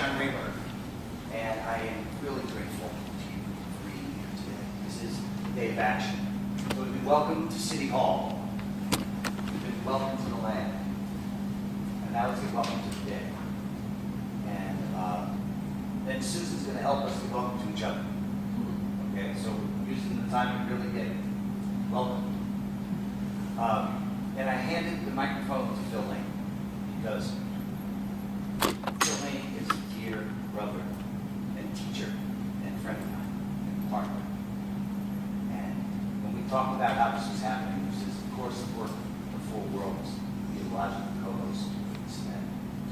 John Rayburn, and I am really grateful to you for being here today. This is a day of action. So we've been welcomed to City Hall. We've been welcomed to the land. And now let's get welcome to the day. And then Susan's going to help us get welcome to each other. Okay, so we're using the time to really get welcome. And I handed the microphone to Phil Lane because Phil Lane is a dear brother and teacher and friend of mine and partner. And when we talked about how this was happening, this is, of course, the work of Four Worlds, the theological co-host. So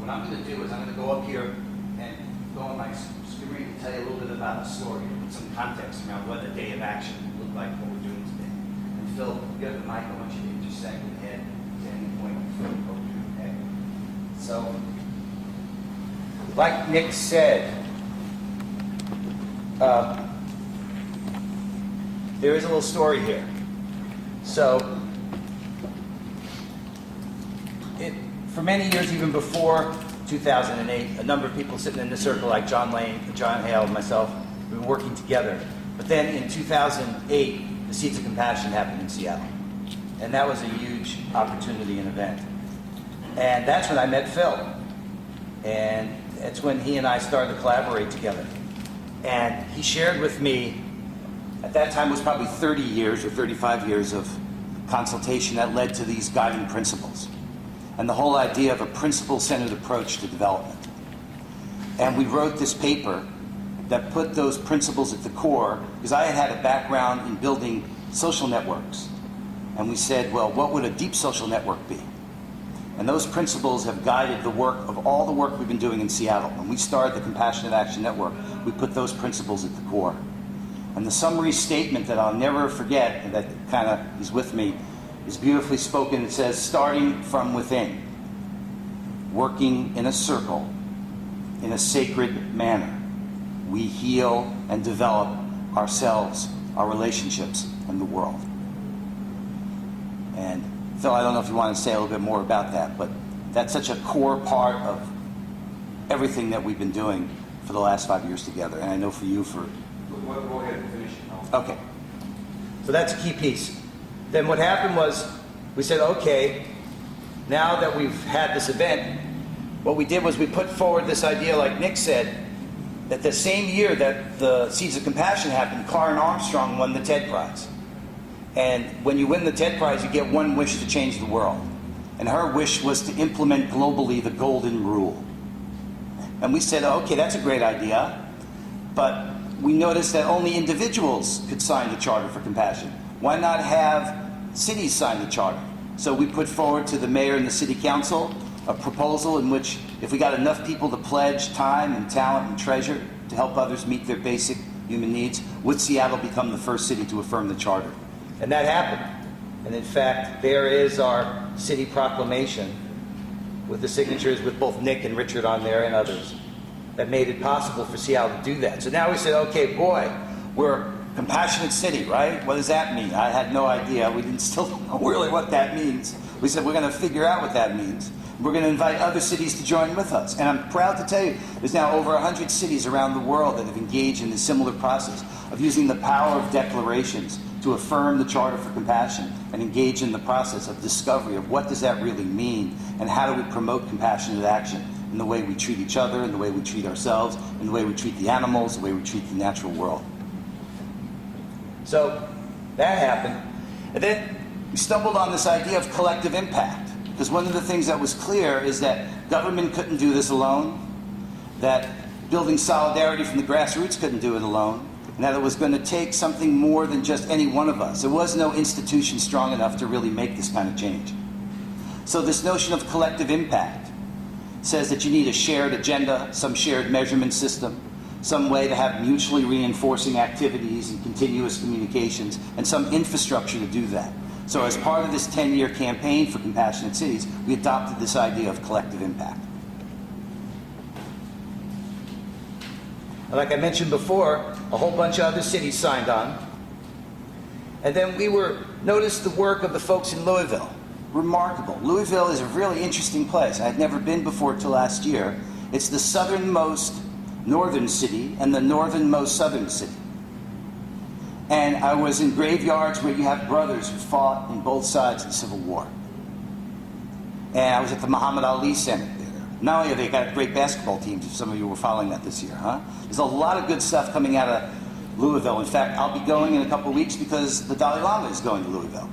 what I'm going to do is I'm going to go up here and go on my screen and tell you a little bit about the story, put some context around what a day of action looked like, what we're doing today. And Phil, you have the mic. I want you to intersect with Ed at any point before we go through Ed. So, like Nick said, there is a little story here. So, for many years, even before 2008, a number of people sitting in the circle, like John Lane, John Hale, and myself, we were working together. But then in 2008, the Seeds of Compassion happened in Seattle. And that was a huge opportunity and event. And that's when I met Phil. And that's when he and I started to collaborate together. And he shared with me, at that time it was probably 30 years or 35 years of consultation that led to these guiding principles. And the whole idea of a principle-centered approach to development. And we wrote this paper that put those principles at the core, because I had had a background in building social networks. And we said, well, what would a deep social network be? And those principles have guided the work of all the work we've been doing in Seattle. When we started the Compassionate Action Network, we put those principles at the core. And the summary statement that I'll never forget, and that kind of is with me, is beautifully spoken. It says, starting from within, working in a circle, in a sacred manner, we heal and develop ourselves, our relationships, and the world. And Phil, I don't know if you want to say a little bit more about that, but that's such a core part of everything that we've been doing for the last 5 years together. And I know for you for... We'll go ahead and finish it. Okay. So that's a key piece. Then what happened was, we said, okay, now that we've had this event, what we did was we put forward this idea, like Nick said, that the same year that the Seeds of Compassion happened, Karen Armstrong won the TED Prize. And when you win the TED Prize, you get one wish to change the world. And her wish was to implement globally the Golden Rule. And we said, okay, that's a great idea, but we noticed that only individuals could sign the Charter for Compassion. Why not have cities sign the charter? So we put forward to the mayor and the city council a proposal in which if we got enough people to pledge time and talent and treasure to help others meet their basic human needs, would Seattle become the first city to affirm the charter? And that happened. And in fact, there is our city proclamation with the signatures with both Nick and Richard on there and others that made it possible for Seattle to do that. So now we said, okay, boy, we're compassionate city, right? What does that mean? I had no idea. We didn't still know really what that means. We said we're going to figure out what that means. We're going to invite other cities to join with us. And I'm proud to tell you, there's now over 100 cities around the world that have engaged in a similar process of using the power of declarations to affirm the Charter for Compassion and engage in the process of discovery of what does that really mean and how do we promote compassionate action in the way we treat each other, in the way we treat ourselves, in the way we treat the animals, the way we treat the natural world. So that happened. And then we stumbled on this idea of collective impact. Because one of the things that was clear is that government couldn't do this alone, that building solidarity from the grassroots couldn't do it alone, and that it was going to take something more than just any one of us. There was no institution strong enough to really make this kind of change. So this notion of collective impact says that you need a shared agenda, some shared measurement system, some way to have mutually reinforcing activities and continuous communications, and some infrastructure to do that. So as part of this 10-year campaign for Compassionate Cities, we adopted this idea of collective impact. And like I mentioned before, a whole bunch of other cities signed on. And then we noticed the work of the folks in Louisville. Remarkable. Louisville is a really interesting place. I had never been before till last year. It's the southernmost northern city and the northernmost southern city. And I was in graveyards where you have brothers who fought in both sides of the Civil War. And I was at the Muhammad Ali Center there. Not only have they got great basketball teams, if some of you were following that this year, huh? There's a lot of good stuff coming out of Louisville. In fact, I'll be going in a couple of weeks because the Dalai Lama is going to Louisville.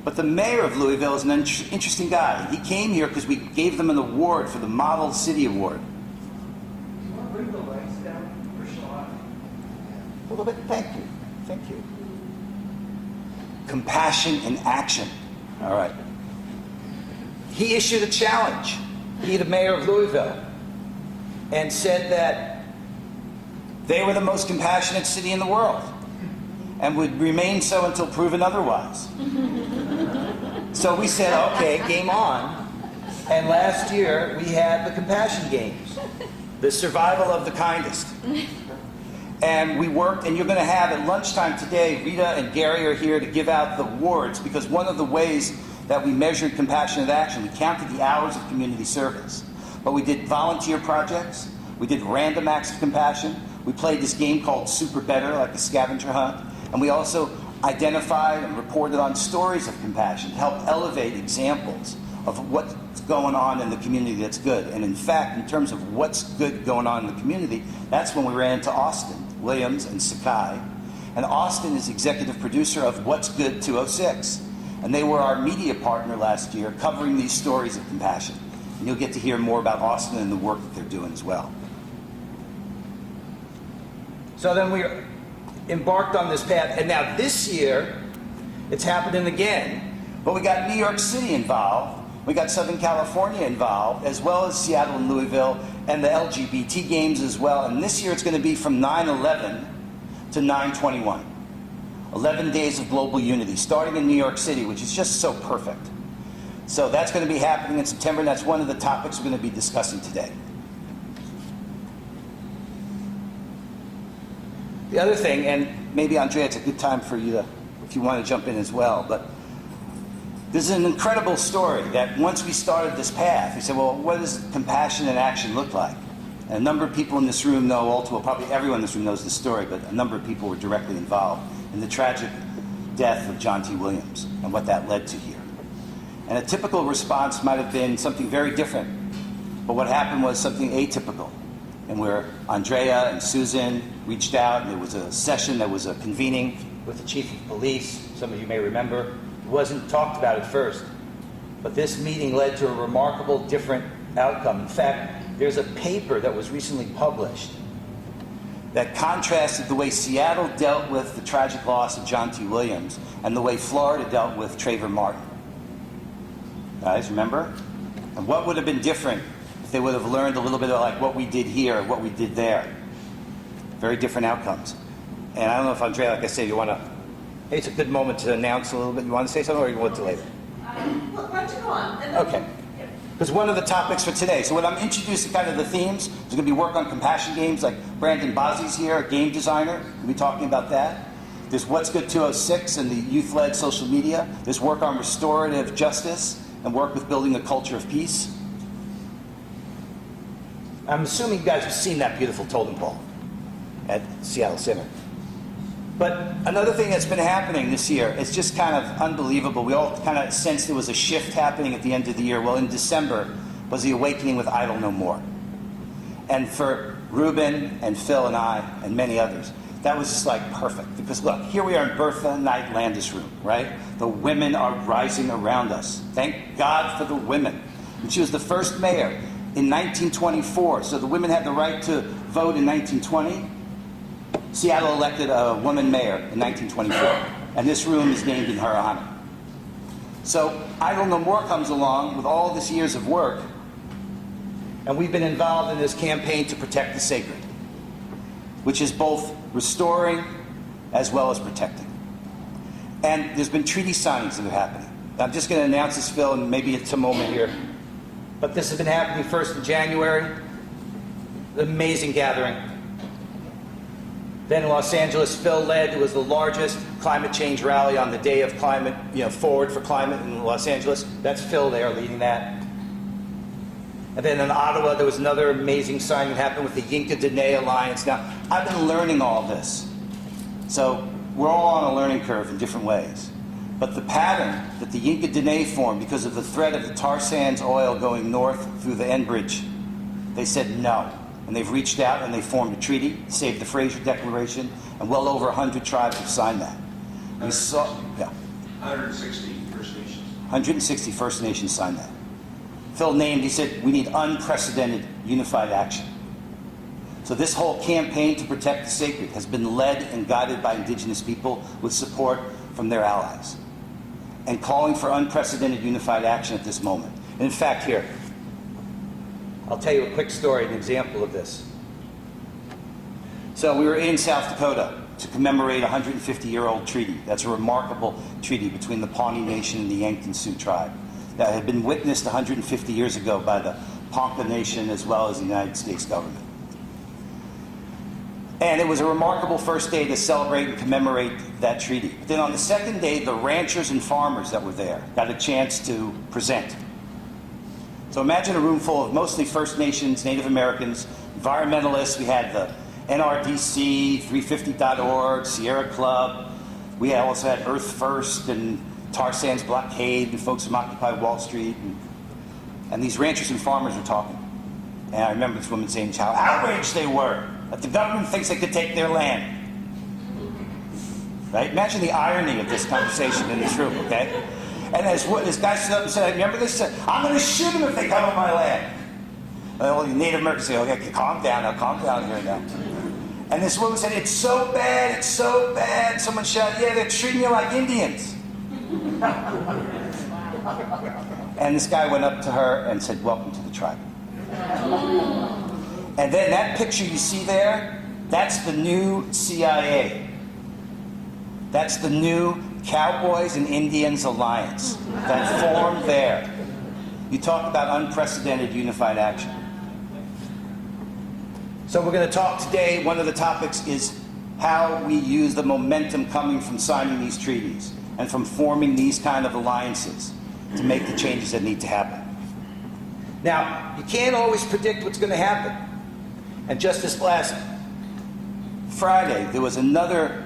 But the mayor of Louisville is an interesting guy. He came here because we gave them an award for the Model City Award. Do you want to bring the lights down for Shalom? A little bit, thank you. Thank you. Compassion in action. All right. He issued a challenge, he, the mayor of Louisville, and said that they were the most compassionate city in the world and would remain so until proven otherwise. So we said, okay, game on. And last year we had the Compassion Games, the survival of the kindest. And we worked, and you're going to have at lunchtime today, Rita and Gary are here to give out the awards, because one of the ways that we measured compassionate action, we counted the hours of community service. But we did volunteer projects, we did random acts of compassion, we played this game called Super Better, like a scavenger hunt, and we also identified and reported on stories of compassion to help elevate examples of what's going on in the community that's good. And in fact, in terms of what's good going on in the community, that's when we ran into Austin Williams and Sakai. And Austin is executive producer of What's Good 206. And they were our media partner last year covering these stories of compassion. And you'll get to hear more about Austin and the work that they're doing as well. So then we embarked on this path, and now this year, it's happening again. But we got New York City involved, we got Southern California involved, as well as Seattle and Louisville, and the LGBT games as well. And this year it's going to be from 9/11 to 9/21. 11 days of global unity, starting in New York City, which is just so perfect. So that's going to be happening in September, and that's one of the topics we're going to be discussing today. The other thing, and maybe Andrea, it's a good time for you to, if you want to jump in as well, but this is an incredible story that once we started this path, we said, well, what does compassion and action look like? And a number of people in this room know, well, probably everyone in this room knows the story, but a number of people were directly involved in the tragic death of John T. Williams and what that led to here. And a typical response might have been something very different, but what happened was something atypical. And where Andrea and Susan reached out, and there was a session, there was a convening with the chief of police, some of you may remember. It wasn't talked about at first, but this meeting led to a remarkable different outcome. In fact, there's a paper that was recently published that contrasted the way Seattle dealt with the tragic loss of John T. Williams and the way Florida dealt with Trayvon Martin. Guys, remember? And what would have been different if they would have learned a little bit of like what we did here, what we did there? Very different outcomes. And I don't know if Andrea, like I said, you want to, hey, it's a good moment to announce a little bit. You want to say something, or you want to later? Look, why don't you go on? Okay. Because one of the topics for today, so when I'm introducing kind of the themes, there's going to be work on compassion games, like Brandon Bozzi's here, a game designer. We'll be talking about that. There's What's Good 206 and the youth-led social media. There's work on restorative justice and work with building a culture of peace. I'm assuming you guys have seen that beautiful totem pole at Seattle Center. But another thing that's been happening this year, it's just kind of unbelievable. We all kind of sensed there was a shift happening at the end of the year. Well, in December was the awakening with Idle No More. And for Ruben and Phil and I and many others, that was just like perfect. Because look, here we are in Bertha Knight Landis' room, right? The women are rising around us. Thank God for the women. And she was the first mayor in 1924. So the women had the right to vote in 1920. Seattle elected a woman mayor in 1924, and this room is named in her honor. So Idle No More comes along with all this years of work, and we've been involved in this campaign to protect the sacred, which is both restoring as well as protecting. And there's been treaty signings that are happening. I'm just going to announce this, Phil, and maybe it's a moment here. But this has been happening first in January. Amazing gathering. Then in Los Angeles, Phil led, it was the largest climate change rally on the day of climate, Forward for Climate in Los Angeles. That's Phil there leading that. And then in Ottawa, there was another amazing signing that happened with the Yinka Dene Alliance. Now, I've been learning all this. So we're all on a learning curve in different ways. But the pattern that the Yinka Dene formed because of the threat of the tar sands oil going north through the Enbridge, they said no. And they've reached out and they formed a treaty, saved the Fraser Declaration, and well over 100 tribes have signed that. We saw, yeah. 160 First Nations. 160 First Nations signed that. Phil named, he said, we need unprecedented unified action. So this whole campaign to protect the sacred has been led and guided by Indigenous people with support from their allies. And calling for unprecedented unified action at this moment. And in fact, here, I'll tell you a quick story, an example of this. So we were in South Dakota to commemorate a 150-year-old treaty. That's a remarkable treaty between the Pawnee Nation and the Yankton Sioux tribe that had been witnessed 150 years ago by the Ponca Nation as well as the United States government. And it was a remarkable first day to celebrate and commemorate that treaty. But then on the second day, the ranchers and farmers that were there got a chance to present. So imagine a room full of mostly First Nations, Native Americans, environmentalists. We had the NRDC, 350.org, Sierra Club. We also had Earth First and Tar Sands Blockade and folks from Occupy Wall Street. And these ranchers and farmers were talking. And I remember this woman saying how outraged they were that the government thinks they could take their land. Right? Imagine the irony of this conversation in this room, okay? And this guy stood up and said, remember this? Said, I'm going to shoot them if they come on my land. Well, the Native Americans say, okay, calm down here now. And this woman said, it's so bad, it's so bad. Someone shouted, yeah, they're treating you like Indians. And this guy went up to her and said, welcome to the tribe. And then that picture you see there, that's the new CIA. That's the new Cowboys and Indians Alliance that formed there. You talk about unprecedented unified action. So we're going to talk today, one of the topics is how we use the momentum coming from signing these treaties and from forming these kind of alliances to make the changes that need to happen. Now, you can't always predict what's going to happen. And just this last Friday, there was another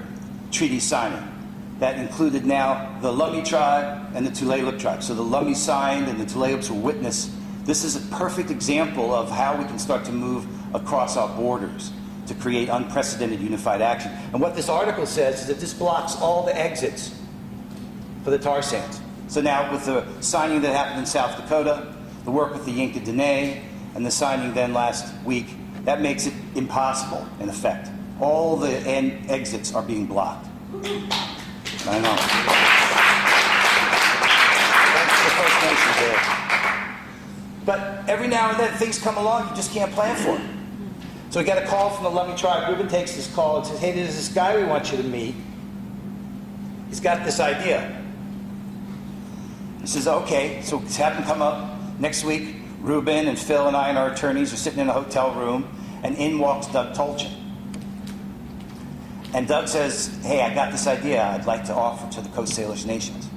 treaty signing that included now the Lummi tribe and the Tulalip tribe. So the Lummi signed and the Tulalips were witness. This is a perfect example of how we can start to move across our borders to create unprecedented unified action. And what this article says is that this blocks all the exits for the tar sands. So now with the signing that happened in South Dakota, the work with the Yinka Dene, and the signing then last week, that makes it impossible, in effect. All the exits are being blocked. I know. That's the First Nations there. But every now and then things come along you just can't plan for. So we got a call from the Lummi tribe. Ruben takes this call and says, hey, there's this guy we want you to meet. He's got this idea. He says, okay, so it's happened to come up next week. Ruben and Phil and I and our attorneys are sitting in a hotel room, and in walks Doug Tolchin. And Doug says, hey, I got this idea I'd like to offer to the Coast Salish Nations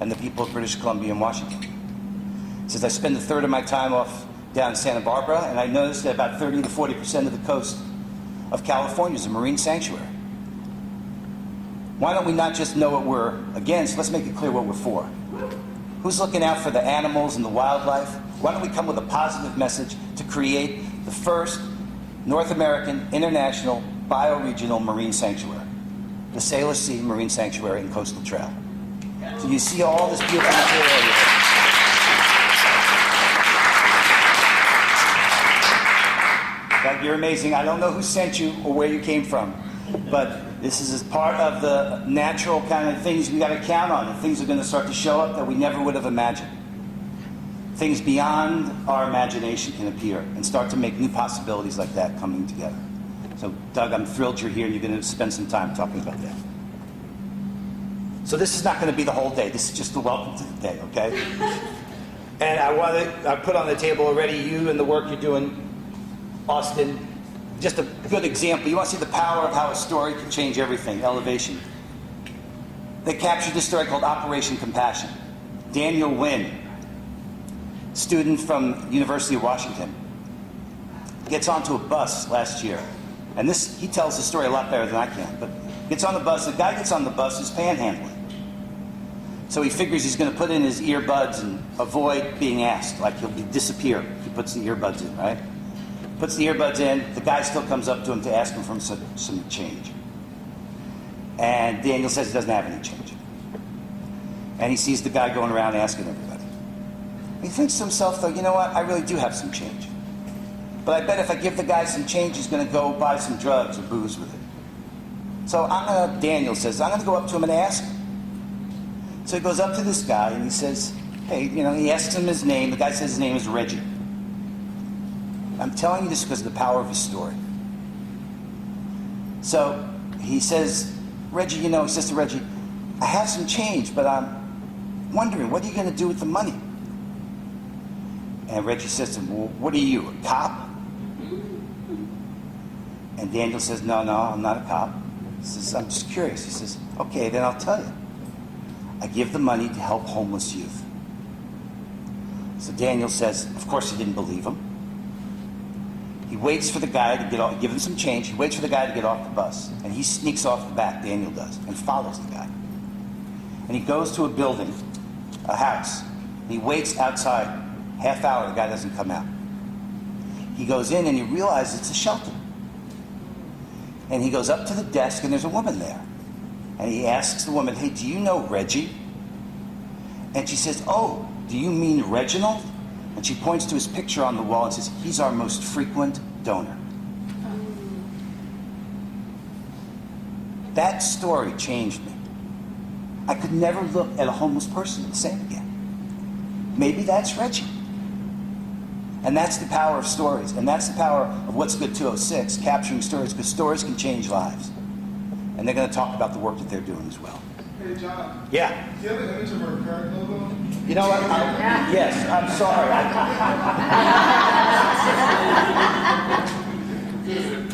and the people of British Columbia and Washington. He says, I spend a third of my time off down in Santa Barbara, and I noticed that about 30 to 40% of the coast of California is a marine sanctuary. Why don't we not just know what we're against, let's make it clear what we're for. Who's looking out for the animals and the wildlife? Why don't we come with a positive message to create the first North American international bioregional marine sanctuary, the Salish Sea Marine Sanctuary and Coastal Trail. So you see all this beautiful material here. Doug, you're amazing. I don't know who sent you or where you came from, but this is part of the natural kind of things we got to count on, and things are going to start to show up that we never would have imagined. Things beyond our imagination can appear and start to make new possibilities like that coming together. So, Doug, I'm thrilled you're here and you're going to spend some time talking about that. So this is not going to be the whole day. This is just the welcome to the day, okay? And I put on the table already you and the work you're doing, Austin. Just a good example. You want to see the power of how a story can change everything, elevation. They captured this story called Operation Compassion. Daniel Wynn student from University of Washington, gets onto a bus last year. And this, he tells the story a lot better than I can, but gets on the bus, the guy gets on the bus is panhandling. So he figures he's going to put in his earbuds and avoid being asked, like he'll disappear. He puts the earbuds in, right? Puts the earbuds in, the guy still comes up to him to ask him for some change. And Daniel says he doesn't have any change. And he sees the guy going around asking everybody. He thinks to himself, though, you know what, I really do have some change. But I bet if I give the guy some change, he's going to go buy some drugs or booze with it. So Daniel says, I'm going to go up to him and ask him. So he goes up to this guy and he says, hey, you know, he asks him his name. The guy says his name is Reggie. I'm telling you this because of the power of his story. So he says, Reggie, you know, he says to Reggie, I have some change, but I'm wondering, what are you going to do with the money? And Reggie says to him, well, what are you, a cop? And Daniel says, no, I'm not a cop. He says, I'm just curious. He says, okay, then I'll tell you. I give the money to help homeless youth. So Daniel says, of course he didn't believe him. He waits for the guy to get off, give him some change. He waits for the guy to get off the bus. And he sneaks off the back, Daniel does, and follows the guy. And he goes to a building, a house. He waits outside. Half hour, the guy doesn't come out. He goes in and he realizes it's a shelter. And he goes up to the desk and there's a woman there. And he asks the woman, hey, do you know Reggie? And she says, oh, do you mean Reginald? And she points to his picture on the wall and says, he's our most frequent donor. That story changed me. I could never look at a homeless person the same again. Maybe that's Reggie. And that's the power of stories. And that's the power of What's Good 206, capturing stories, because stories can change lives. And they're going to talk about the work that they're doing as well. Hey, John. Yeah. Do you have an image of our current logo? You know what? Yes, I'm sorry.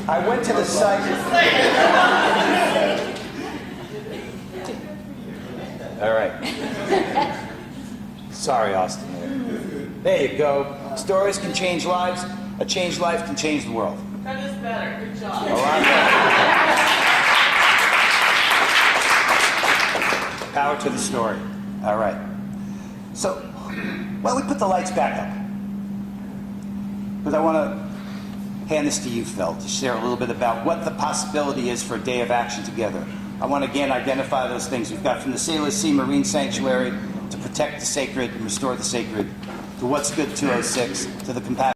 I went to the site. All right. Sorry, Austin. There you go. Stories can change lives. A changed life can change the world. That is better. Good job. All right. Power to the story. All right. So, why don't we put the lights back up? Because I want to hand this to you, Phil, to share a little bit about what the possibility is for a day of action together. I want to again identify those things we've got, from the Sailor Sea Marine Sanctuary to protect the sacred and restore the sacred, to What's Good 206, to the compassion.